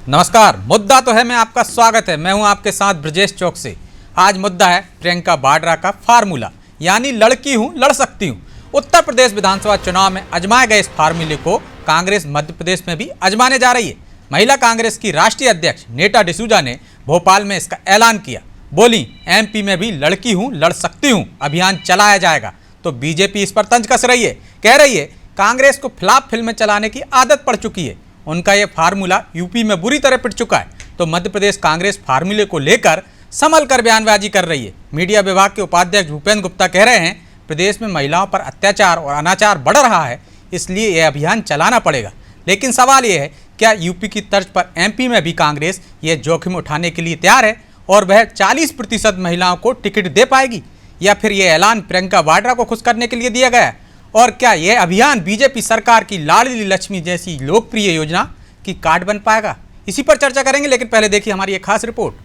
नमस्कार। मुद्दा तो है, मैं आपका स्वागत है। मैं हूं आपके साथ ब्रजेश चौक से। आज मुद्दा है प्रियंका वाड्रा का फार्मूला, यानी लड़की हूं लड़ सकती हूं। उत्तर प्रदेश विधानसभा चुनाव में आजमाए गए इस फार्मूले को कांग्रेस मध्य प्रदेश में भी आजमाने जा रही है। महिला कांग्रेस की राष्ट्रीय अध्यक्ष नीता डिसूजा ने भोपाल में इसका ऐलान किया। बोली, एमपी में भी लड़की हूं लड़ सकती हूं अभियान चलाया जाएगा। तो बीजेपी इस पर तंज कस रही है, कह रही है कांग्रेस को फ्लॉप फिल्में चलाने की आदत पड़ चुकी है। उनका यह फार्मूला यूपी में बुरी तरह पिट चुका है। तो मध्य प्रदेश कांग्रेस फार्मूले को लेकर संभल कर बयानबाजी कर रही है। मीडिया विभाग के उपाध्यक्ष भूपेंद्र गुप्ता कह रहे हैं, प्रदेश में महिलाओं पर अत्याचार और अनाचार बढ़ रहा है, इसलिए यह अभियान चलाना पड़ेगा। लेकिन सवाल यह है, क्या यूपी की तर्ज पर एमपी में भी कांग्रेस यह जोखिम उठाने के लिए तैयार है और वह 40% महिलाओं को टिकट दे पाएगी, या फिर यह ऐलान प्रियंका वाड्रा को खुश करने के लिए दिया गया है? और क्या यह अभियान बीजेपी सरकार की लाडली लक्ष्मी जैसी लोकप्रिय योजना की कार्ड बन पाएगा? इसी पर चर्चा करेंगे, लेकिन पहले देखिए हमारी एक खास रिपोर्ट।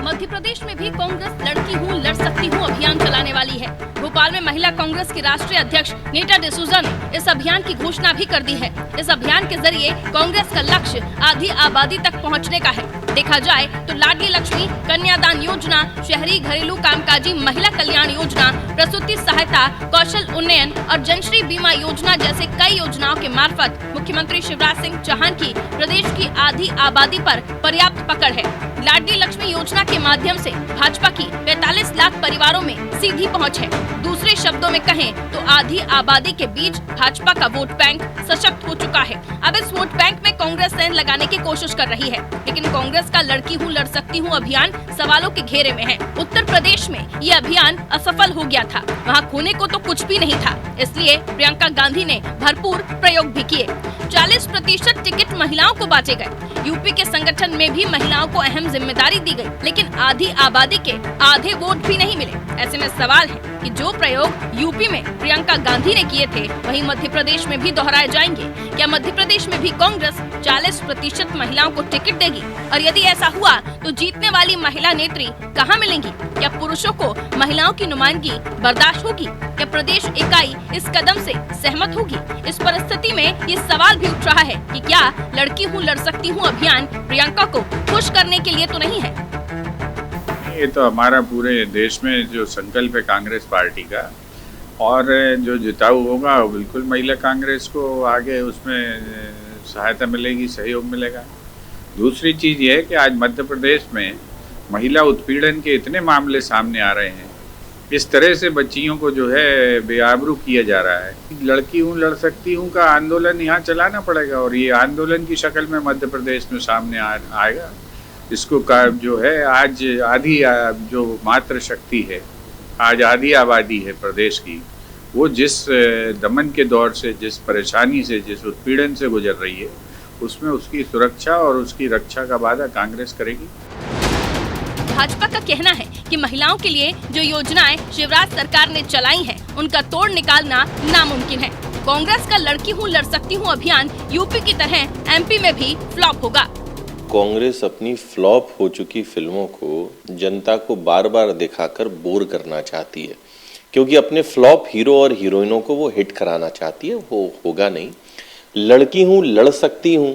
मध्य प्रदेश में भी कांग्रेस लड़की हूँ लड़ सकती हूँ अभियान चलाने वाली है। भोपाल में महिला कांग्रेस की राष्ट्रीय अध्यक्ष नीता डिसूजा ने इस अभियान की घोषणा भी कर दी है। इस अभियान के जरिए कांग्रेस का लक्ष्य आधी आबादी तक पहुंचने का है। देखा जाए तो लाडली लक्ष्मी, कन्यादान योजना, शहरी घरेलू कामकाजी महिला कल्याण योजना, प्रसूति सहायता, कौशल उन्नयन और जनश्री बीमा योजना जैसे कई योजनाओं के मार्फत मुख्यमंत्री शिवराज सिंह चौहान की प्रदेश की आधी आबादी पर पर्याप्त पकड़ है। लाडली लक्ष्मी योजना के माध्यम से भाजपा की 45 लाख परिवारों में सीधी पहुंच है। दूसरे शब्दों में कहें तो आधी आबादी के बीच भाजपा का वोट बैंक सशक्त हो चुका है। अब इस वोट बैंक में कांग्रेस सेंध लगाने की कोशिश कर रही है, लेकिन कांग्रेस का लड़की हूँ लड़ सकती हूँ अभियान सवालों के घेरे में है। उत्तर प्रदेश में ये अभियान असफल हो गया था, वहाँ खोने को तो कुछ भी नहीं था, इसलिए प्रियंका गांधी ने भरपूर प्रयोग भी किए। 40% टिकट महिलाओं को बांटे गए। यूपी के संगठन में भी महिलाओं को अहम जिम्मेदारी दी गई, लेकिन आधी आबादी के आधे वोट भी नहीं मिले। ऐसे में सवाल है कि जो प्रयोग यूपी में प्रियंका गांधी ने किए थे, वही मध्य प्रदेश में भी दोहराए जाएंगे। क्या मध्य प्रदेश में भी कांग्रेस 40% महिलाओं को टिकट देगी? और यदि ऐसा हुआ तो जीतने वाली महिला नेत्री कहाँ मिलेंगी? क्या पुरुषों को महिलाओं की नुमाइंदगी बर्दाश्त होगी? क्या प्रदेश इकाई इस कदम से सहमत होगी? इस परिस्थिति में ये सवाल भी उठ रहा है कि क्या लड़की हूँ लड़ सकती हूँ अभियान प्रियंका को खुश करने के लिए तो नहीं है? ये तो हमारा पूरे देश में जो संकल्प है कांग्रेस पार्टी का, और जो जिताऊ होगा वो बिल्कुल महिला कांग्रेस को आगे उसमें सहायता मिलेगी, सहयोग मिलेगा। दूसरी चीज़ ये है कि आज मध्य प्रदेश में महिला उत्पीड़न के इतने मामले सामने आ रहे हैं, इस तरह से बच्चियों को जो है बेआबरू किया जा रहा है। लड़की हूँ लड़ सकती हूँ का आंदोलन यहाँ चलाना पड़ेगा, और ये आंदोलन की शक्ल में मध्य प्रदेश में सामने आएगा। इसको का जो है आज आधी जो मात्र शक्ति है, आज आधी आबादी है प्रदेश की, वो जिस दमन के दौर से, जिस परेशानी से, जिस उत्पीड़न से गुजर रही है, उसमें उसकी सुरक्षा और उसकी रक्षा का वादा कांग्रेस करेगी। भाजपा का कहना है कि महिलाओं के लिए जो योजनाएं शिवराज सरकार ने चलाई हैं, उनका तोड़ निकालना नामुमकिन है। कांग्रेस का लड़की हूँ लड़ सकती हूँ अभियान यूपी की तरह एमपी में भी फ्लॉप होगा। कांग्रेस अपनी फ्लॉप हो चुकी फिल्मों को जनता को बार बार दिखाकर बोर करना चाहती है, क्योंकि अपने फ्लॉप हीरो और हीरोइनों को वो हिट कराना चाहती है। वो होगा नहीं। लड़की हूँ लड़ सकती हूँ,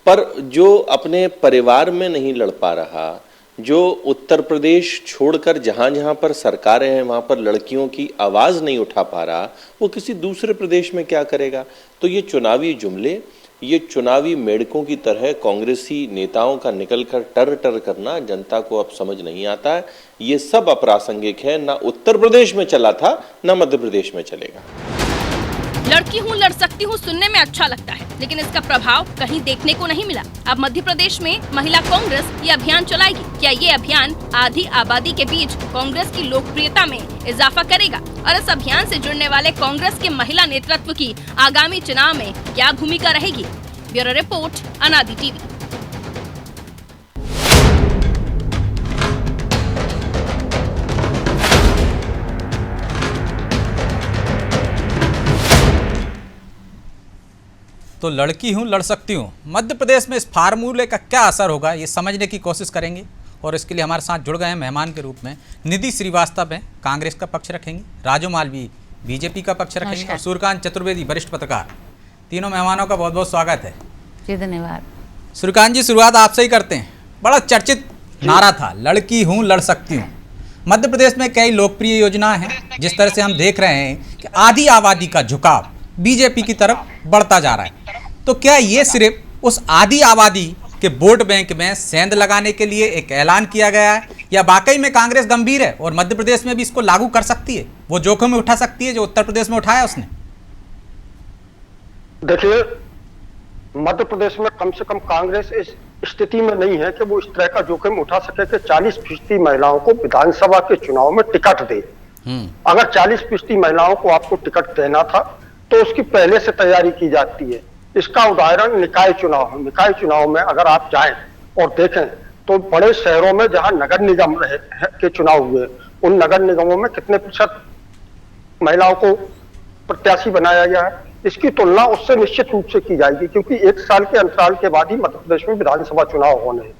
पर जो अपने परिवार में नहीं लड़ पा रहा, जो उत्तर प्रदेश छोड़कर जहाँ जहाँ पर सरकारें हैं वहाँ पर लड़कियों की आवाज़ नहीं उठा पा रहा, वो किसी दूसरे प्रदेश में क्या करेगा? तो ये चुनावी जुमले, ये चुनावी मेढकों की तरह कांग्रेसी नेताओं का निकलकर टर टर करना जनता को अब समझ नहीं आता है। ये सब अप्रासंगिक है, ना उत्तर प्रदेश में चला था, ना मध्य प्रदेश में चलेगा। लड़की हूँ लड़ सकती हूँ सुनने में अच्छा लगता है, लेकिन इसका प्रभाव कहीं देखने को नहीं मिला। अब मध्य प्रदेश में महिला कांग्रेस ये अभियान चलाएगी। क्या ये अभियान आधी आबादी के बीच कांग्रेस की लोकप्रियता में इजाफा करेगा? और इस अभियान से जुड़ने वाले कांग्रेस के महिला नेतृत्व की आगामी चुनाव में क्या भूमिका रहेगी? ब्यूरो रिपोर्ट, अनादि टीवी। तो लड़की हूँ लड़ सकती हूँ। मध्य प्रदेश में इस फार्मूले का क्या असर होगा, ये समझने की कोशिश करेंगे। और इसके लिए हमारे साथ जुड़ गए हैं मेहमान के रूप में निधि श्रीवास्तव हैं, कांग्रेस का पक्ष रखेंगी, राजू मालवीय बीजेपी का पक्ष रखेंगे और सूर्यकांत चतुर्वेदी वरिष्ठ पत्रकार। तीनों मेहमानों का बहुत बहुत स्वागत है जी। धन्यवाद। सूर्यकांत जी, शुरुआत आपसे ही करते हैं। बड़ा चर्चित नारा था, लड़की हूँ लड़ सकती हूँ। मध्य प्रदेश में कई लोकप्रिय योजनाएं हैं। जिस तरह से हम देख रहे हैं कि आधी आबादी का झुकाव बीजेपी की तरफ बढ़ता जा रहा है, तो क्या ये सिर्फ उस आधी आबादी के वोट बैंक में सेंध लगाने के लिए एक ऐलान किया गया है, या वाकई में कांग्रेस गंभीर है और मध्य प्रदेश में भी इसको लागू कर सकती है, वो जोखिम में उठा सकती है जो उत्तर प्रदेश में उठाया उसने? देखिए, मध्य प्रदेश में कम से कम कांग्रेस इस स्थिति में नहीं है कि वो इस तरह का जोखिम उठा सके कि 40% महिलाओं को विधानसभा के चुनाव में टिकट दे। अगर 40% महिलाओं को आपको टिकट देना था तो उसकी पहले से तैयारी की जाती है। इसका उदाहरण निकाय चुनाव है। निकाय चुनाव में अगर आप जाएं और देखें तो बड़े शहरों में जहां नगर निगम के चुनाव हुए, उन नगर निगमों में कितने प्रतिशत महिलाओं को प्रत्याशी बनाया गया है, इसकी तुलना उससे निश्चित रूप से की जाएगी, क्योंकि 1 साल के अंतराल के बाद ही मध्य प्रदेश में विधानसभा चुनाव होने हैं।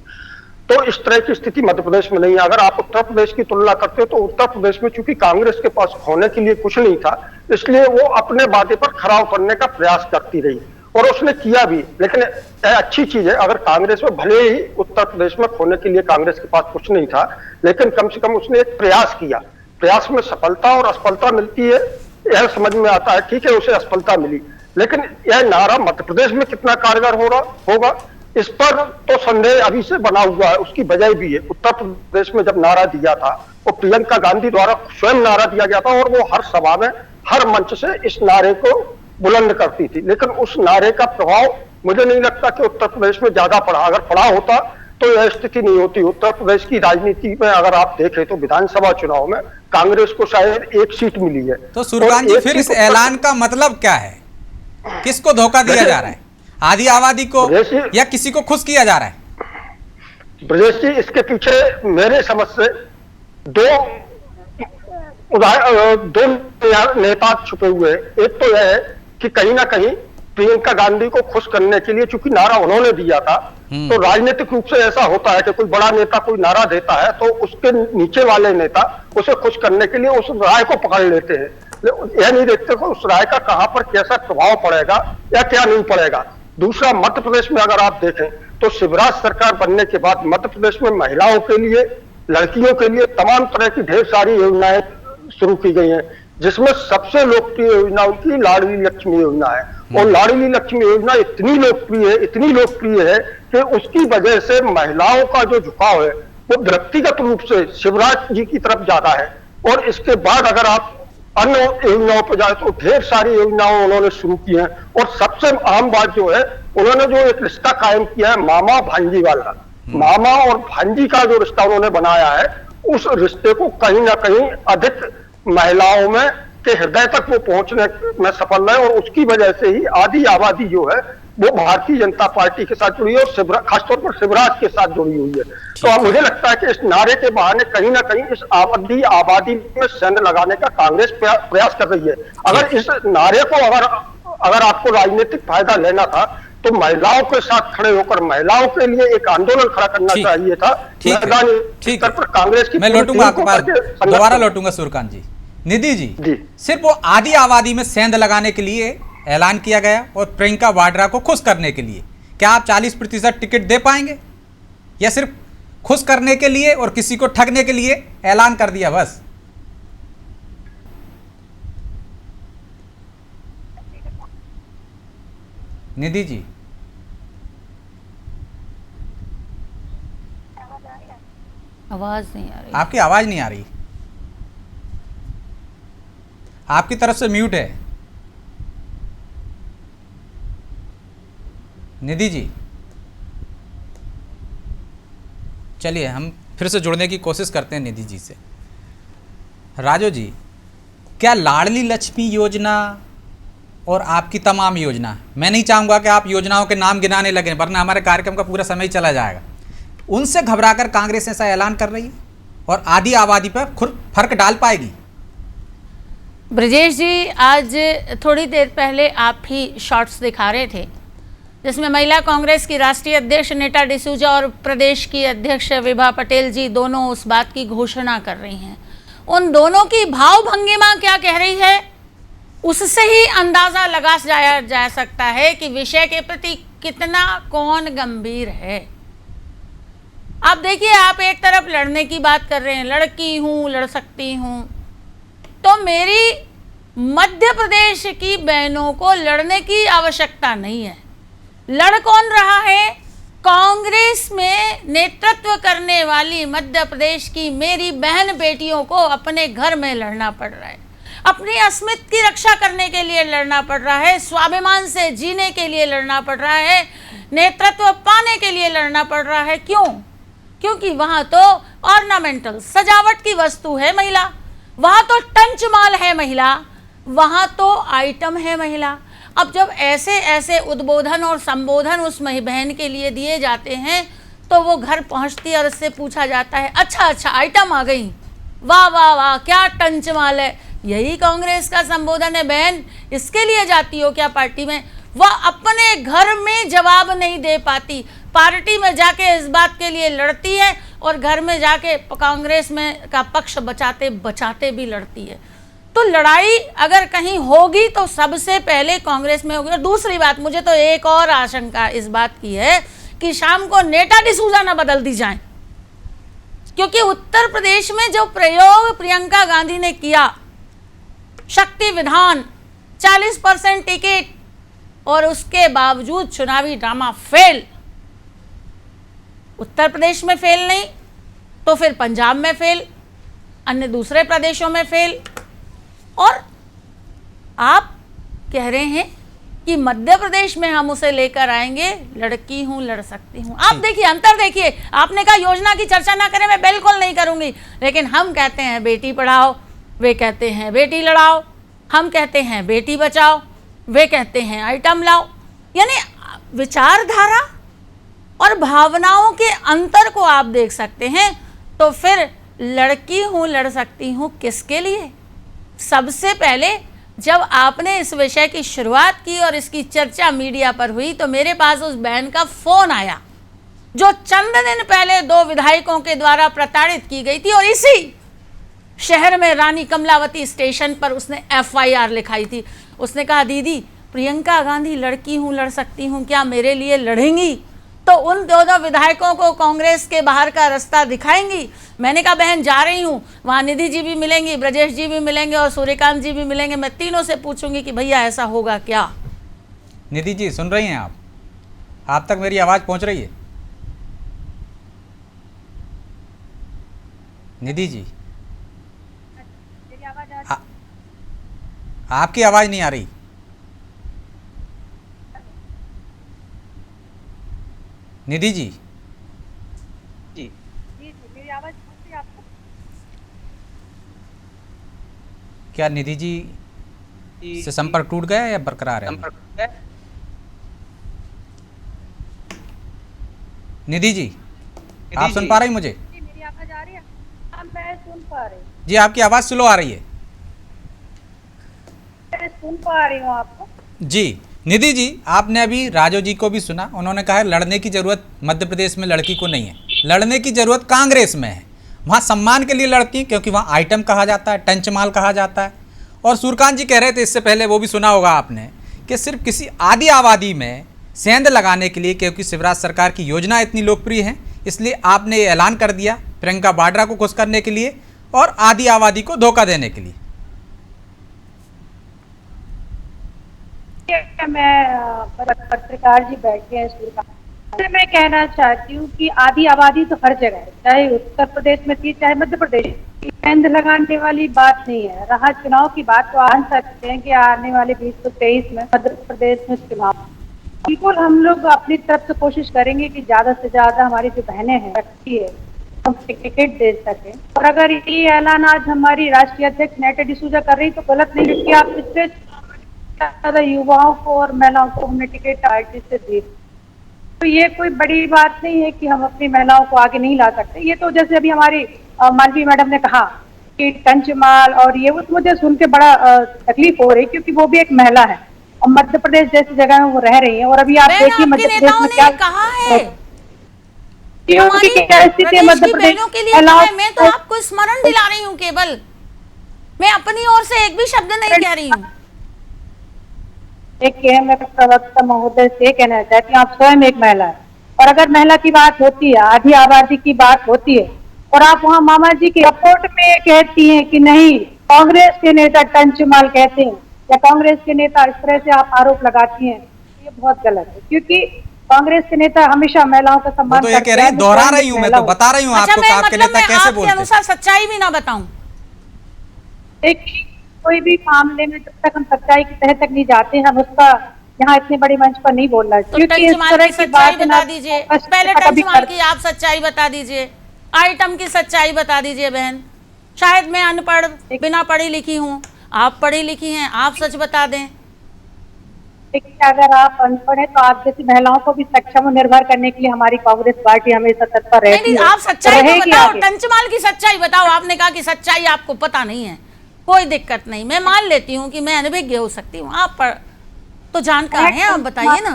तो इस तरह की स्थिति मध्य प्रदेश में नहीं है। अगर आप उत्तर प्रदेश की तुलना करते हो तो उत्तर प्रदेश में चूंकि कांग्रेस के पास खोने के लिए कुछ नहीं था, इसलिए वो अपने वादे पर खरा उतरने का प्रयास करती रही और उसने किया भी। लेकिन अच्छी चीज है, अगर कांग्रेस में भले ही उत्तर प्रदेश में खोने के लिए कांग्रेस के पास कुछ नहीं था, लेकिन कम से कम उसने एक प्रयास किया। प्रयास में सफलता और असफलता मिलती है, यह समझ में आता है। ठीक है, उसे असफलता मिली, लेकिन यह नारा मध्य प्रदेश में कितना कारगर होगा इस पर तो संदेह अभी से बना हुआ है। उसकी वजह भी है, उत्तर प्रदेश में जब नारा दिया था वो प्रियंका गांधी द्वारा स्वयं नारा दिया गया था और वो हर सभा में, हर मंच से इस नारे को बुलंद करती थी, लेकिन उस नारे का प्रभाव मुझे नहीं लगता कि उत्तर प्रदेश में ज्यादा पड़ा। अगर पड़ा होता तो यह स्थिति नहीं होती। उत्तर प्रदेश की राजनीति में अगर आप देखें तो विधानसभा चुनाव में कांग्रेस को शायद 1 सीट मिली है। तो सूर्यकांत जी, फिर इस ऐलान का मतलब क्या है? किसको धोखा दिया जा रहा है, आधी आबादी को या किसी को खुश किया जा रहा है? ब्रजेश जी, इसके पीछे मेरे समझ से दो नेता छुपे हुए हैं। एक तो यह है कि कहीं ना कहीं प्रियंका गांधी को खुश करने के लिए, चूंकि नारा उन्होंने दिया था, तो राजनीतिक रूप से ऐसा होता है कि कोई बड़ा नेता कोई नारा देता है तो उसके नीचे वाले नेता उसे खुश करने के लिए उस राय को पकड़ लेते हैं। यह नहीं देखते कि उस राय का कहां पर कैसा प्रभाव पड़ेगा या क्या नहीं पड़ेगा। दूसरा, मध्य प्रदेश में अगर आप देखें तो शिवराज सरकार बनने के बाद मध्य प्रदेश में महिलाओं के लिए, लड़कियों के लिए तमाम तरह की ढेर सारी योजनाएं शुरू की गई हैं, जिसमें सबसे लोकप्रिय योजना उनकी लाडली लक्ष्मी योजना है। और लाडली लक्ष्मी योजना इतनी लोकप्रिय है कि उसकी वजह से महिलाओं का जो झुकाव है वो व्यक्तिगत रूप से शिवराज जी की तरफ ज्यादा है। और इसके बाद अगर आप अन्य योजनाओं पर जाए तो ढेर सारी योजनाओं उन्होंने शुरू की हैं। और सबसे अहम बात जो है, उन्होंने जो एक रिश्ता कायम किया है मामा भांजी वाला, मामा और भांजी का जो रिश्ता उन्होंने बनाया है, उस रिश्ते को कहीं ना कहीं अधिक महिलाओं में के हृदय तक वो पहुंचने में सफल है। और उसकी वजह से ही आधी आबादी जो है वो भारतीय जनता पार्टी के साथ जुड़ी है और खासतौर पर शिवराज के साथ जुड़ी हुई है। तो अब मुझे लगता है कि इस नारे के बहाने कहीं ना कहीं इस आबादी में सेंध लगाने का कांग्रेस प्रयास कर रही है। अगर इस नारे को अगर आपको राजनीतिक फायदा लेना था तो महिलाओं के साथ खड़े होकर महिलाओं के लिए एक आंदोलन खड़ा करना चाहिए था। ठीक है, कांग्रेस की मैं लौटूंगा आपके पास, दोबारा लौटूंगा सूर्यकांत जी। निधि जी, सिर्फ वो आधी आबादी में सेंध लगाने के लिए ऐलान किया गया और प्रियंका वाड्रा को खुश करने के लिए, क्या आप 40% टिकट दे पाएंगे, या सिर्फ खुश करने के लिए और किसी को ठगने के लिए ऐलान कर दिया बस? निधि जी, आवाज नहीं आ रही। आपकी आवाज नहीं आ रही, आपकी तरफ से म्यूट है। निधि जी, चलिए हम फिर से जुड़ने की कोशिश करते हैं निधि जी से। राजू जी, क्या लाडली लक्ष्मी योजना और आपकी तमाम योजना, मैं नहीं चाहूँगा कि आप योजनाओं के नाम गिनाने लगें वरना हमारे कार्यक्रम का पूरा समय चला जाएगा, उनसे घबराकर कांग्रेस ऐसा ऐलान कर रही है और आधी आबादी पर फर्क डाल पाएगी? ब्रजेश जी, आज थोड़ी देर पहले आप ही शॉर्ट्स दिखा रहे थे जिसमें महिला कांग्रेस की राष्ट्रीय अध्यक्ष नीता डिसूजा और प्रदेश की अध्यक्ष विभा पटेल जी दोनों उस बात की घोषणा कर रही हैं। उन दोनों की भाव भंगिमा क्या कह रही है, उससे ही अंदाजा लगा जा सकता है कि विषय के प्रति कितना कौन गंभीर है। आप देखिए, आप एक तरफ लड़ने की बात कर रहे हैं, लड़की हूं, लड़ सकती हूं, तो मेरी मध्य प्रदेश की बहनों को लड़ने की आवश्यकता नहीं है। लड़ कौन रहा है? कांग्रेस में नेतृत्व करने वाली मध्य प्रदेश की मेरी बहन बेटियों को अपने घर में लड़ना पड़ रहा है, अपनी अस्मिता की रक्षा करने के लिए लड़ना पड़ रहा है, स्वाभिमान से जीने के लिए लड़ना पड़ रहा है, नेतृत्व पाने के लिए लड़ना पड़ रहा है। क्यों? क्योंकि वहां तो ऑर्नामेंटल सजावट की वस्तु है महिला, वहां तो टंच माल है महिला, वहां तो आइटम है महिला। अब जब ऐसे ऐसे उद्बोधन और संबोधन उस बहन के लिए दिए जाते हैं तो वो घर पहुंचती है और उससे पूछा जाता है, अच्छा आइटम आ गई, वाह वाह वाह, क्या टंच माल है। यही कांग्रेस का संबोधन है, बहन इसके लिए जाती हो क्या पार्टी में? वह अपने घर में जवाब नहीं दे पाती, पार्टी में जाके इस बात के लिए लड़ती है और घर में जाके कांग्रेस में का पक्ष बचाते बचाते भी लड़ती है। तो लड़ाई अगर कहीं होगी तो सबसे पहले कांग्रेस में होगी। और दूसरी बात, मुझे तो एक और आशंका इस बात की है कि शाम को नीता डिसूजा ना बदल दी जाए, क्योंकि उत्तर प्रदेश में जो प्रयोग प्रियंका गांधी ने किया, शक्ति विधान 40% टिकट, और उसके बावजूद चुनावी ड्रामा फेल। उत्तर प्रदेश में फेल नहीं तो फिर पंजाब में फेल, अन्य दूसरे प्रदेशों में फेल, और आप कह रहे हैं कि मध्य प्रदेश में हम उसे लेकर आएंगे, लड़की हूं, लड़ सकती हूं। आप देखिए, अंतर देखिए। आपने कहा योजना की चर्चा ना करें, मैं बिल्कुल नहीं करूंगी, लेकिन हम कहते हैं बेटी पढ़ाओ, वे कहते हैं बेटी लड़ाओ, हम कहते हैं बेटी बचाओ, वे कहते हैं आइटम लाओ। यानी विचारधारा और भावनाओं के अंतर को आप देख सकते हैं। तो फिर लड़की हूं, लड़ सकती हूं किसके लिए? सबसे पहले जब आपने इस विषय की शुरुआत की और इसकी चर्चा मीडिया पर हुई तो मेरे पास उस बहन का फोन आया जो चंद दिन पहले 2 विधायकों के द्वारा प्रताड़ित की गई थी, और इसी शहर में रानी कमलावती स्टेशन पर उसने FIR लिखाई थी। उसने कहा, दीदी प्रियंका गांधी लड़की हूं, लड़ सकती हूं, क्या मेरे लिए लड़ेंगी? तो उन दोनों विधायकों को कांग्रेस के बाहर का रास्ता दिखाएंगी। मैंने कहा, बहन जा रही हूं, वहां निधि जी भी मिलेंगी, ब्रजेश जी भी मिलेंगे और सूर्यकांत जी भी मिलेंगे। मैं तीनों से पूछूंगी कि भैया ऐसा होगा क्या? निधि जी सुन रही हैं आप तक मेरी आवाज पहुंच रही है? निधि जी, आपकी आवाज नहीं आ रही। निधि जी, जी मेरी आवाज पहुंच रही है आपको? क्या निधि जी से संपर्क टूट गया या बरकरार है? निधि जी, आप सुन पा रही मुझे? जी मेरी आवाज आ रही है? हाँ, मैं सुन पा रही हूँ। जी, आपकी आवाज स्लो आ रही है। मैं सुन पा रही हूँ आपको। जी निधि जी, आपने अभी राजू जी को भी सुना, उन्होंने कहा है लड़ने की जरूरत मध्य प्रदेश में लड़की को नहीं है, लड़ने की जरूरत कांग्रेस में है। वहाँ सम्मान के लिए लड़ती क्योंकि वहाँ आइटम कहा जाता है, टंच माल कहा जाता है। और सूर्यकांत जी कह रहे थे इससे पहले, वो भी सुना होगा आपने, कि सिर्फ किसी आदि आबादी में सेंध लगाने के लिए, क्योंकि शिवराज सरकार की योजना इतनी लोकप्रिय है, इसलिए आपने ये ऐलान कर दिया प्रियंका वाड्रा को खुश करने के लिए और आदि आबादी को धोखा देने के लिए। मैं पत्रकार जी बैठे हैं सूर्यकांत, मैं कहना चाहती हूँ कि आदि आबादी तो हर जगह है, चाहे उत्तर प्रदेश में थी चाहे मध्य प्रदेश। सेंध लगाने वाली बात नहीं है। रहा चुनाव की बात, तो आन सकते हैं कि आने वाले 2023 में मध्य प्रदेश में चुनाव, बिल्कुल हम लोग अपनी तरफ से कोशिश करेंगे कि ज्यादा से ज्यादा हमारी जो बहनें हैं रखती है हम टिकट दे सके। और अगर ये ऐलान आज हमारी राष्ट्रीय अध्यक्ष नीता डिसूजा कर रही तो गलत नहीं, क्योंकि आप पिछले ज्यादा युवाओं को और महिलाओं को हमने टिकट पार्टी से दी, तो ये कोई बड़ी बात नहीं है कि हम अपनी महिलाओं को आगे नहीं ला सकते। ये तो जैसे अभी हमारी मालवी मैडम ने कहा कि टंच माल और ये, वो मुझे सुन के बड़ा तकलीफ हो रही, क्योंकि वो भी एक महिला है और मध्य प्रदेश जैसी जगह में वो रह रही है। और अभी आप देखिए आपके मध्य प्रदेश नेताओं में ने क्या कहा है उनकी क्या स्थिति है प्रदेश मध्य की प्रदेश बहनों के लिए कहा है। मैं तो आपको स्मरण दिला रही हूँ केवल, मैं अपनी ओर से एक भी शब्द नहीं कह रही हूँ। एक मैं प्रवक्ता महोदय से कहना चाहती हूँ, आप स्वयं एक महिला है, और अगर महिला की बात होती है, आधी आबादी की बात होती है, और आप वहाँ मामा जी की रिपोर्ट में कहती हैं कि नहीं कांग्रेस के नेता टंचमाल कहते हैं, या कांग्रेस के नेता इस तरह से आप आरोप लगाती हैं, ये बहुत गलत है। क्योंकि कांग्रेस के नेता हमेशा महिलाओं का सम्मान तो ये करते कह रही हैं। है, दोहरा रही हूँ, मैं तो बता रही हूँ अच्छा, आपको कि मैं आपके मतलब नेता मैं कैसे आपके बोलते हैं। अनुसार सच्चाई भी ना बताऊं। एक कोई भी मामले में जब तक हम सच्चाई की तह तक नहीं जाते, हम उसका यहाँ इतने बड़े मंच पर नहीं बोलना। तो टंचमाल की सच्चाई बता दीजिए, पहले टंचमाल की आप सच्चाई बता दीजिए, आइटम की सच्चाई बता दीजिए बहन। शायद मैं अनपढ़, बिना पढ़ी लिखी हूँ, आप पढ़ी लिखी हैं, आप सच बता दें। अगर आप अनपढ़ हैं तो आप जैसी महिलाओं को भी सक्षम और निर्भर करने के लिए हमारी कांग्रेस पार्टी हमेशा तत्पर रहती है। आप सच्चाई तो बताओ, टंचमाल की सच्चाई बताओ। आपने कहा कि सच्चाई आपको पता नहीं है, कोई दिक्कत नहीं, मैं मान लेती हूँ कि मैं अनभिज्ञ हो सकती हूँ, आप तो जानकार हैं, आप बताइए ना।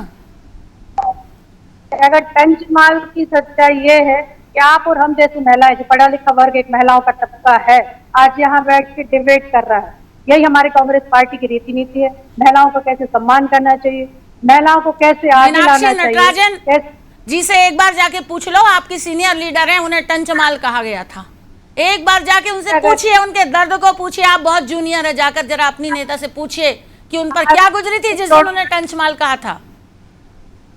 अगर टंचमाल की सच्चाई ये है कि आप और हम जैसी महिलाएं, जो पढ़ा लिखा वर्ग एक महिलाओं का तबका है, आज यहाँ बैठ के डिबेट कर रहा है, यही हमारी कांग्रेस पार्टी की रीति नीति है। महिलाओं को कैसे सम्मान करना चाहिए, महिलाओं को कैसे आगे लाना चाहिए। नटराजन जी से एक बार जाके पूछ लो, आपकी सीनियर लीडर हैं, उन्हें टंचमाल कहा गया था। एक बार जाके उनसे पूछिए, उनके दर्द को पूछिए। आप बहुत जूनियर है, जाकर जरा अपनी नेता से पूछिए कि उन पर क्या गुजरी थी जिस दिन उन्हें टंचमाल कहा था।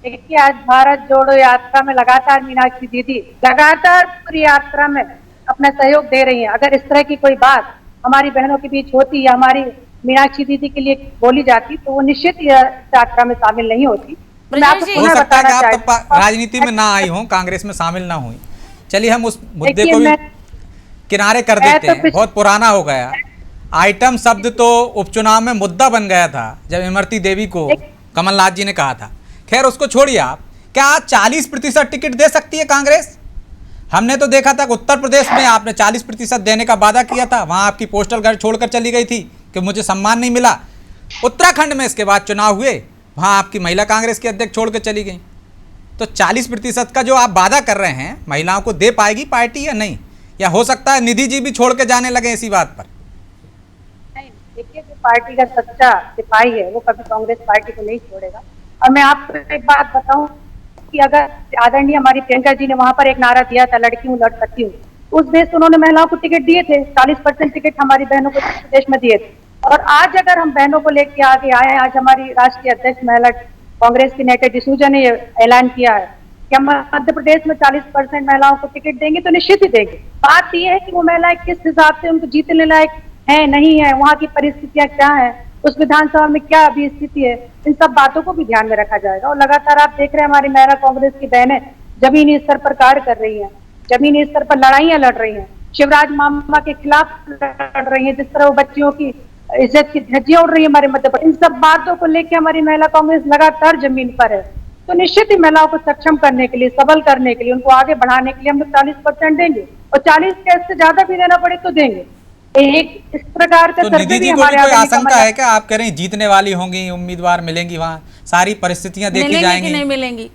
देखिए, आज भारत जोड़ो यात्रा में लगातार मीनाक्षी दीदी लगातार पूरी यात्रा में अपना सहयोग दे रही हैं। अगर इस तरह की कोई बात हमारी बहनों के बीच होती या हमारी मीनाक्षी दीदी के लिए बोली जाती तो वो निश्चित यात्रा में शामिल नहीं होती। हो सकता है कि आप राजनीति में ना आई हो, कांग्रेस में शामिल ना हुई। चलिए हम उस मुद्दे को भी किनारे कर देते हैं, बहुत पुराना हो गया। आइटम शब्द तो उपचुनाव में मुद्दा बन गया था जब इमरती देवी को कमलनाथ जी ने कहा था। खैर उसको छोड़िए आप, क्या 40% टिकट दे सकती है कांग्रेस? हमने तो देखा था कि उत्तर प्रदेश में आपने 40% देने का वादा किया था, वहां आपकी पोस्टल घर छोड़कर चली गई थी कि मुझे सम्मान नहीं मिला। उत्तराखंड में इसके बाद चुनाव हुए, वहां आपकी महिला कांग्रेस की अध्यक्ष छोड़ कर चली गई। तो 40% का जो आप वादा कर रहे हैं, महिलाओं को दे पाएगी पार्टी या नहीं? या हो सकता है निधि जी भी छोड़ के जाने लगे इसी बात पर? नहीं, देखिए, जो पार्टी का सच्चा सिपाही है वो कभी कांग्रेस पार्टी को नहीं छोड़ेगा। और मैं आपको एक बात बताऊं कि अगर आदरणीय हमारी प्रियंका जी ने वहां पर एक नारा दिया था, लड़की हूँ लड़ सकती हूँ, उस देश से उन्होंने महिलाओं को टिकट दिए थे। 40% टिकट हमारी बहनों को प्रदेश में दिए थे। और आज अगर हम बहनों को लेके आगे आए हैं, आज हमारी राष्ट्रीय अध्यक्ष महिला कांग्रेस की नेता डिसूजा ने ऐलान किया है कि हम मध्य प्रदेश में 40% महिलाओं को टिकट देंगे, तो निश्चित ही देंगे। बात यह है कि वो महिलाएं किस हिसाब से उनको जीतने लायक है नहीं है, वहाँ की परिस्थितियां क्या है, उस विधानसभा में क्या अभी स्थिति है, इन सब बातों को भी ध्यान में रखा जाएगा। और लगातार आप देख रहे हैं हमारी महिला कांग्रेस की बहनें जमीनी स्तर पर कार्य कर रही हैं, जमीनी स्तर पर लड़ाइयां लड़ रही हैं, शिवराज मामा के खिलाफ लड़ रही हैं, जिस तरह वो बच्चियों की इज्जत की धज्जियां उड़ रही है हमारे मध्य प्रदेश। इन सब बातों को लेकर हमारी महिला कांग्रेस लगातार जमीन पर है। तो निश्चित ही महिलाओं को सक्षम करने के लिए, सबल करने के लिए, उनको आगे बढ़ाने के लिए हम लोग 40% देंगे, और 40 के से ज्यादा भी देना पड़े तो देंगे। एक इस प्रकार का तो निधि जी को भी कोई आशंका है क्या? आप कह रहे हैं जीतने वाली होंगी, उम्मीदवार मिलेंगी, वहाँ सारी परिस्थितियां देखी जाएंगी? नहीं मिलेंगी,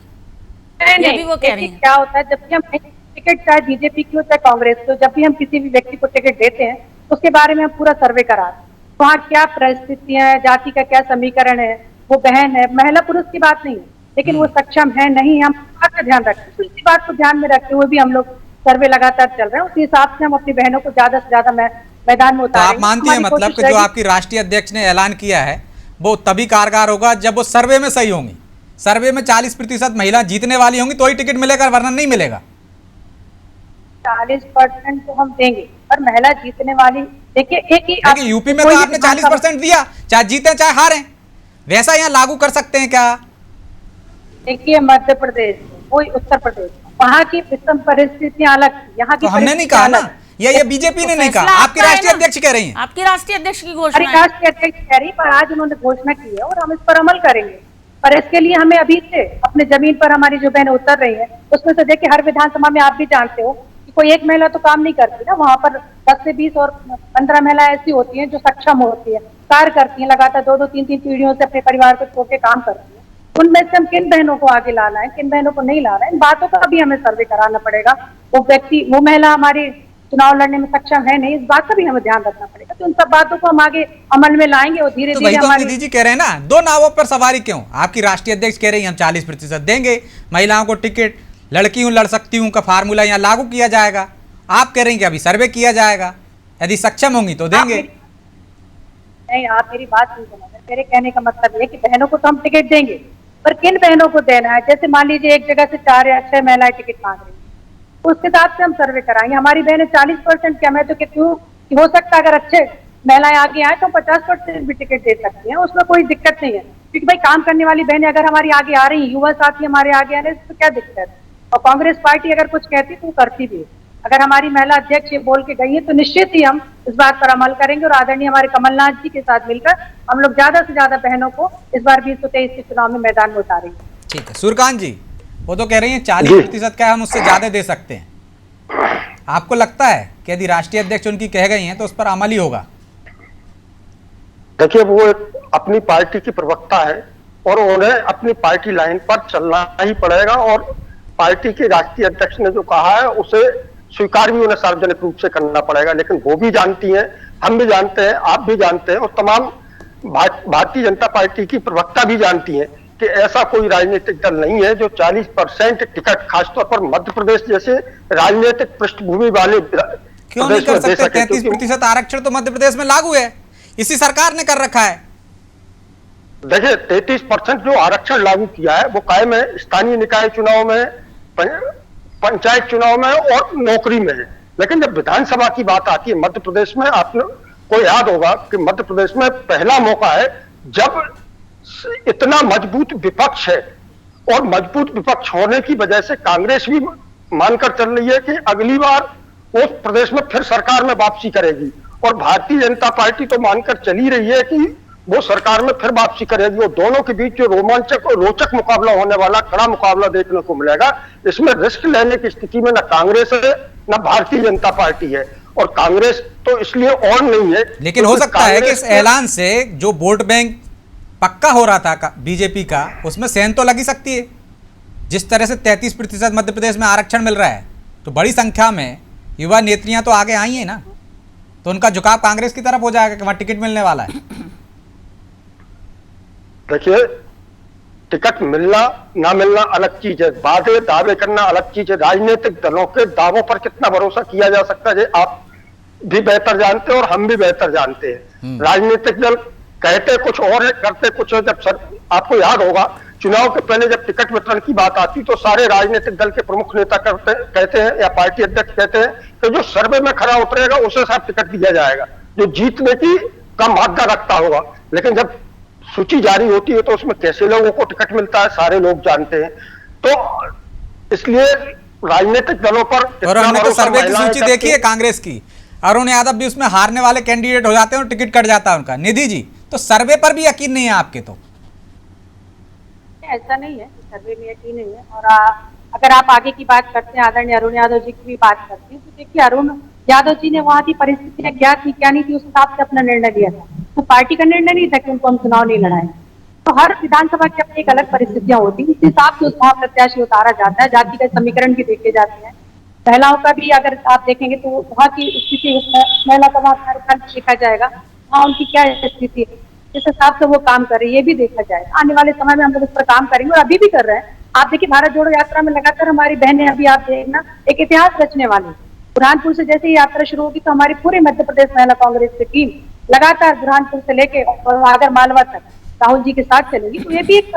नहीं, वो कह रही हैं। क्या होता है, जब भी हम टिकट, चाहे बीजेपी की हो चाहे कांग्रेस की हो, जब भी हम किसी भी व्यक्ति को टिकट देते हैं उसके बारे में हम पूरा सर्वे कराते हैं। वहाँ क्या परिस्थितियां है, जाति का क्या समीकरण है, वो बहन है, महिला पुरुष की बात नहीं है, लेकिन वो सक्षम है नहीं, हम बात का ध्यान रखते हैं। तो इसी बात को ध्यान में रखते हुए भी हम लोग सर्वे लगातार चल रहे हैं। उसी हिसाब से हम अपनी बहनों को ज्यादा से ज्यादा मैदान में उतारेंगे। तो आप मानती हैं मतलब कि जो आपकी राष्ट्रीय अध्यक्ष ने ऐलान किया है वो तभी कारगर होगा जब वो सर्वे में सही होंगी? सर्वे में 40% महिला जीतने वाली होंगी तो ही टिकट मिलेगा, वरना नहीं मिलेगा। 40% तो हम देंगे, पर महिला जीतने वाली, देखिए एक ही यूपी में तो आपने 40% दिया, चाहे जीते चाहे हारे, वैसा यहाँ लागू कर सकते हैं क्या? देखिए, मध्य प्रदेश, कोई उत्तर प्रदेश, वहाँ की विषम परिस्थितियां अलग, यहाँ की तो हमने नहीं कहा ना, ये बीजेपी ने नहीं कहा, आपकी राष्ट्रीय अध्यक्ष कह रही हैं। आपकी राष्ट्रीय अध्यक्ष की घोषणा, राष्ट्रीय अध्यक्ष कह रही, पर आज उन्होंने घोषणा की है और हम इस पर अमल करेंगे। पर इसके लिए हमें अभी से अपने जमीन पर हमारी जो बहनें उतर रही है, उसमें से देखिए हर विधानसभा में आप भी जानते हो कोई एक महिला तो काम नहीं करती ना, वहाँ पर 10 से 20 और 15 महिलाएं ऐसी होती हैं जो सक्षम होती है, कार्य करती हैं, लगातार 2-2, 3-3 पीढ़ियों से अपने परिवार को छोड़ के काम करती हैं। उनमें से हम किन बहनों को आगे लाना है, किन बहनों को नहीं लाना है, इन बातों का भी हमें सर्वे कराना पड़ेगा। वो महिला हमारी चुनाव लड़ने में सक्षम है नहीं, इस बात का भी हमें ध्यान रखना पड़ेगा। तो उन सब बातों को हम आगे अमल में लाएंगे और धीरे तो धीरे वही तो हमारी निधि जी कह रहे हैं ना, दो नावों पर सवारी क्यों? आपकी राष्ट्रीय अध्यक्ष कह रही हैं हम 40% देंगे महिलाओं को टिकट, लड़की हूं लड़ सकती हूं का फार्मूला यहाँ लागू किया जाएगा। आप कह रही हैं कि अभी सर्वे किया जाएगा, यदि सक्षम होंगी तो देंगे। नहीं, आप मेरी बात नहीं समझ रहे। मेरे कहने का मतलब ये कि बहनों को तो हम टिकट देंगे, पर किन बहनों को देना है? जैसे मान लीजिए एक जगह से 4 या 6 महिलाएं टिकट मांग रही हैं, तो उसके हिसाब से हम सर्वे कराएंगे। हमारी बहनें 40% क्या, मैं तो कहती हूँ कि हो सकता है अगर अच्छे महिलाएं आगे आए तो 50% भी टिकट दे सकती हैं, उसमें कोई दिक्कत नहीं है। क्योंकि भाई काम करने वाली बहनें अगर हमारी आगे आ रही हैं, युवा साथी हमारे आगे आ रहे हैं, तो क्या दिक्कत है? और कांग्रेस पार्टी अगर कुछ कहती तो करती भी है। अगर हमारी महिला अध्यक्ष ये बोल के गई है तो निश्चित ही हम इस बात पर अमल करेंगे और आदरणीय हमारे कमलनाथ जी के साथ मिलकर हम लोग ज्यादा से ज्यादा बहनों को इस बार 2023 के चुनाव में मैदान में उतारेंगे। ठीक है सूर्यकांत जी, वो तो कह रही हैं 40% का हम उससे ज्यादा दे सकते हैं। आपको लगता है कि यदि राष्ट्रीय अध्यक्ष उनकी कह गई हैं तो उस पर अमल ही होगा? देखिए, वो अपनी पार्टी की प्रवक्ता है और उन्हें अपनी पार्टी लाइन पर चलना ही पड़ेगा और पार्टी के राष्ट्रीय अध्यक्ष ने जो कहा है उसे स्वीकार भी उन्हें सार्वजनिक रूप से करना पड़ेगा। लेकिन वो भी जानती हैं, हम भी जानते हैं, आप भी जानते हैं और तमाम भारतीय जनता पार्टी की प्रवक्ता भी जानती हैं कि ऐसा कोई राजनीतिक दल नहीं है जो 40% टिकट, खासतौर पर मध्य प्रदेश जैसे राजनीतिक पृष्ठभूमि वाले क्यों नहीं कर सकते? 33% आरक्षण तो मध्य प्रदेश में लागू है, इसी सरकार ने कर रखा है। देखिए, 33% जो आरक्षण लागू किया है वो कायम है स्थानीय निकाय चुनाव में, पंचायत चुनाव में और नौकरी में है। लेकिन जब विधानसभा की बात आती है मध्य प्रदेश में, आपने को याद होगा कि मध्य प्रदेश में पहला मौका है जब इतना मजबूत विपक्ष है और मजबूत विपक्ष होने की वजह से कांग्रेस भी मानकर चल रही है कि अगली बार वो प्रदेश में फिर सरकार में वापसी करेगी और भारतीय जनता पार्टी तो मानकर चली रही है कि वो सरकार में फिर वापसी करेगी। और दोनों के बीच जो रोमांचक और रोचक मुकाबला होने वाला, कड़ा मुकाबला देखने को मिलेगा। इसमें रिस्क लेने की स्थिति में न कांग्रेस है न भारतीय जनता पार्टी है और कांग्रेस तो इसलिए और नहीं है। लेकिन हो सकता है कि इस ऐलान से जो वोट बैंक पक्का हो रहा था बीजेपी का, उसमें सेंध तो लगी सकती है। जिस तरह से 33% मध्य प्रदेश में आरक्षण मिल रहा है तो बड़ी संख्या में युवा नेत्रियां तो आगे आई हैं ना, तो उनका झुकाव कांग्रेस की तरफ हो जाएगा कि वहां टिकट मिलने वाला है। देखिए, टिकट मिलना ना मिलना अलग चीज है, वादे दावे करना अलग चीज है। राजनीतिक दलों के दावों पर कितना भरोसा किया जा सकता है आप भी बेहतर जानते हैं और हम भी बेहतर जानते हैं। राजनीतिक दल कहते कुछ और है, करते कुछ है। जब आपको याद होगा चुनाव के पहले जब टिकट वितरण की बात आती तो सारे राजनीतिक दल के प्रमुख नेता कहते हैं या पार्टी अध्यक्ष कहते हैं कि जो सर्वे में खरा उतरेगा उसे साथ टिकट दिया जाएगा, जो जीतने की का मादा रखता होगा। लेकिन जब सूची जारी होती है तो उसमें कैसे लोगों को टिकट मिलता है सारे लोग जानते हैं। तो इसलिए राजनीतिक दलों पर, और हमने तो सर्वे की सूची देखी है कांग्रेस की, अरुण यादव भी उसमें हारने वाले कैंडिडेट हो जाते हैं और टिकट कट जाता है उनका। निधि जी, तो सर्वे पर भी यकीन नहीं है आपके? तो ऐसा नहीं है, सर्वे में यकीन नहीं है। और अगर आप आगे की बात करते हैं, आदरणीय अरुण यादव जी की भी बात करते हैं, तो देखिए अरुण यादव जी ने वहाँ की परिस्थितियां क्या थी क्या नहीं थी उस हिसाब से अपना निर्णय लिया था। तो पार्टी का निर्णय नहीं था कि उनको हम चुनाव नहीं लड़ाए। तो हर विधानसभा की अपनी एक अलग परिस्थितियां होती है, इस हिसाब से उसका प्रत्याशी उतारा जाता है। जाति का समीकरण भी देखे जाते हैं, महिलाओं का भी अगर आप देखेंगे तो वहाँ की स्थिति, महिला का वहाँ देखा जाएगा, हाँ उनकी क्या स्थिति है, इस हिसाब से वो काम कर रही है, ये भी देखा जाएगा। आने वाले समय में हम लोग इस पर काम करेंगे और अभी भी कर रहे हैं। आप देखिए भारत जोड़ो यात्रा में लगातार हमारी बहनें, अभी आप देखना एक इतिहास रचने वाली, बुरहानपुर से जैसे ही यात्रा शुरू होगी तो हमारी पूरे मध्य प्रदेश महिला कांग्रेस की टीम लगातार बुरहानपुर से लेके और आगर मालवा तक राहुल जी के साथ चलेगी। तो ये भी एक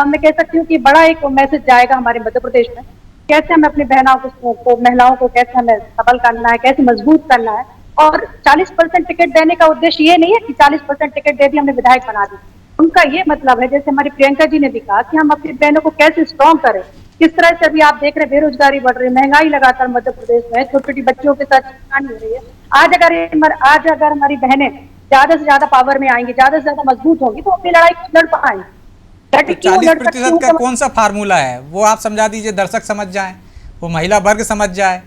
मैं कह सकती हूँ कि बड़ा एक मैसेज जाएगा हमारे मध्य प्रदेश में, कैसे हमें अपनी बहनों को महिलाओं को कैसे हमें सबल करना है, कैसे मजबूत करना है। और 40% टिकट देने का उद्देश्य ये नहीं है कि 40% टिकट दे दी हमने विधायक बना दी। उनका ये मतलब है, जैसे हमारी प्रियंका जी ने भी कहा, कि हम अपनी बहनों को कैसे स्ट्रॉन्ग करें। किस तरह से अभी आप देख रहे हैं बेरोजगारी बढ़ रही है, महंगाई लगातार मध्य प्रदेश में, छोटी छोटी बच्चों के साथ परेशानी हो रही है। आज अगर हमारी बहनें ज्यादा से ज्यादा पावर में आएंगी, ज्यादा से ज्यादा मजबूत होंगी तो अपनी लड़ाई को लड़ पाएंगे। 40% का कौन सा फार्मूला है वो आप समझा दीजिए, दर्शक समझ जाए, वो महिला वर्ग समझ जाए।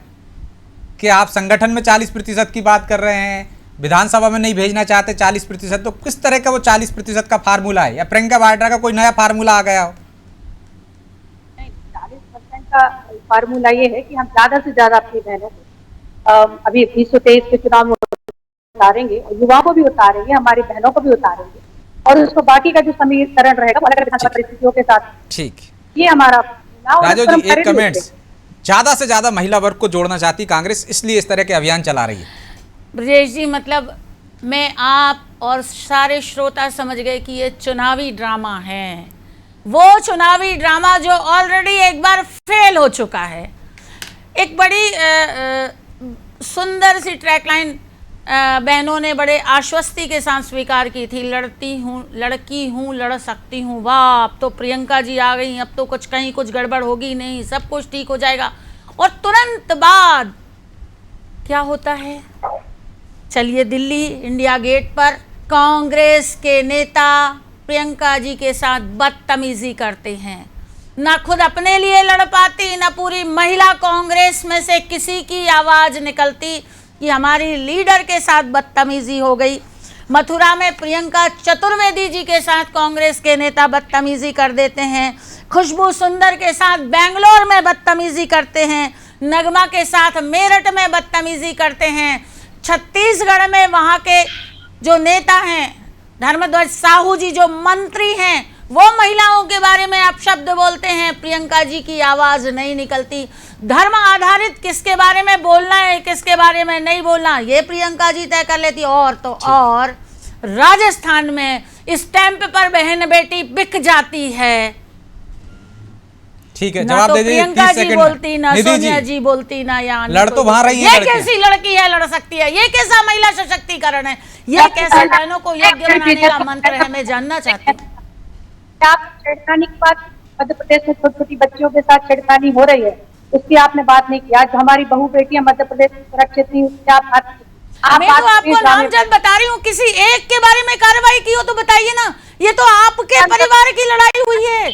कि आप संगठन में 40% की बात कर रहे हैं, विधानसभा में नहीं भेजना चाहते 40%, तो किस तरह का वो 40% का फार्मूला है, या प्रियंका वाड्रा का कोई नया फार्मूला आ गया हो? 40% का फार्मूला ये है कि हम ज्यादा से ज्यादा अपनी बहनों को अभी 2023 के चुनाव में उतारेंगे, और युवाओं को भी उतारेंगे, हमारी बहनों को भी उतारेंगे, और उसको बाकी का जो समीकरण रहेगा वो अलग अलग परिस्थितियों के साथ। ठीक, ये हमारा राजू जी एक कमेंट्स, ज्यादा से ज्यादा महिला वर्ग को जोड़ना चाहती कांग्रेस, इसलिए इस तरह के अभियान चला रही है। ब्रजेश जी, मतलब मैं आप और सारे श्रोता समझ गए कि ये चुनावी ड्रामा है, वो चुनावी ड्रामा जो ऑलरेडी एक बार फेल हो चुका है। एक बड़ी सुंदर सी ट्रैकलाइन बहनों ने बड़े आश्वस्ति के साथ स्वीकार की थी, लड़ती हूँ, लड़की हूँ, लड़ सकती हूँ। वाह, अब तो प्रियंका जी आ गई, अब तो कहीं कुछ गड़बड़ होगी नहीं, सब कुछ ठीक हो जाएगा। और तुरंत बाद क्या होता है? चलिए दिल्ली इंडिया गेट पर कांग्रेस के नेता प्रियंका जी के साथ बदतमीजी करते हैं। ना खुद अपने लिए लड़ पाती, ना पूरी महिला कांग्रेस में से किसी की आवाज निकलती कि हमारी लीडर के साथ बदतमीजी हो गई। मथुरा में प्रियंका चतुर्वेदी जी के साथ कांग्रेस के नेता बदतमीजी कर देते हैं, खुशबू सुंदर के साथ बेंगलोर में बदतमीजी करते हैं, नगमा के साथ मेरठ में बदतमीजी करते हैं, छत्तीसगढ़ में वहाँ के जो नेता हैं धर्मध्वज साहू जी जो मंत्री हैं, वो महिलाओं के बारे में आप शब्द बोलते हैं, प्रियंका जी की आवाज नहीं निकलती। धर्म आधारित किसके बारे में बोलना है, किसके बारे में नहीं बोलना, ये प्रियंका जी तय कर लेती। और तो और राजस्थान में स्टैंप पर बहन बेटी बिक जाती है। ठीक है, ना जवाब तो दे दीजिए, प्रियंका 30 जी सेकंड बोलती, ना सोनिया जी बोलती, ना यहाँ लड़ तो वहां रही है। ये कैसी लड़की है, लड़ सकती है? ये कैसा महिला सशक्तिकरण है? ये कैसे बहनों को योग्य बनाने का मंत्र है? मैं जानना चाहती हूँ। आप छेड़खानी की बात, मध्य प्रदेश में छोटी छोटी बच्चियों के साथ छेड़खानी हो रही है, उसकी आपने बात नहीं की। आज हमारी बहू बेटियां मध्य प्रदेश में सुरक्षित नहीं, उसकी आप बात की। मैं तो आपको नामजद बता रही हूँ, किसी एक के बारे में कार्रवाई की हो तो बताइए ना। ये तो आपके परिवार की लड़ाई हुई है,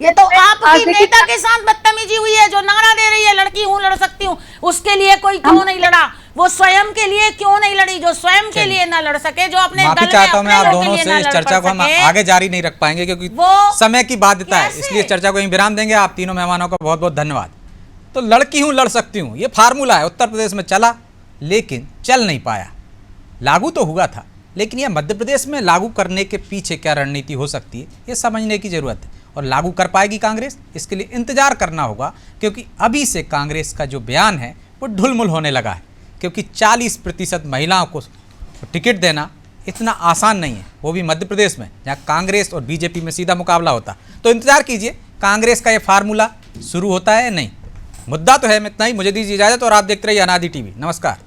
ये तो आपकी नेता के साथ बदतमीजी हुई है, जो नारा दे रही है लड़की हूँ, लड़ सकती हूँ, उसके लिए कोई क्यों नहीं लड़ा? वो स्वयं के लिए क्यों नहीं लड़ी? जो स्वयं के लिए ना लड़ सके, जो अपने माफी चाहता हूं मैं आप दोनों से, इस चर्चा को हम आगे जारी नहीं रख पाएंगे क्योंकि समय की बाध्यता है, इसलिए चर्चा को यहीं विराम देंगे। आप तीनों मेहमानों का बहुत बहुत धन्यवाद। तो लड़की हूं, लड़ सकती हूं, ये फार्मूला है, उत्तर प्रदेश में चला लेकिन चल नहीं पाया। लागू तो हुआ था, लेकिन यह मध्य प्रदेश में लागू करने के पीछे क्या रणनीति हो सकती है, ये समझने की जरूरत है। और लागू कर पाएगी कांग्रेस, इसके लिए इंतजार करना होगा, क्योंकि अभी से कांग्रेस का जो बयान है वो ढुलमुल होने लगा है। क्योंकि 40% महिलाओं को टिकट देना इतना आसान नहीं है, वो भी मध्य प्रदेश में जहाँ कांग्रेस और बीजेपी में सीधा मुकाबला होता। तो इंतजार कीजिए, कांग्रेस का ये फार्मूला शुरू होता है या नहीं। मुद्दा तो है, मैं इतना ही, मुझे दीजिए इजाजत और आप देखते रहिए अनादि टीवी। नमस्कार।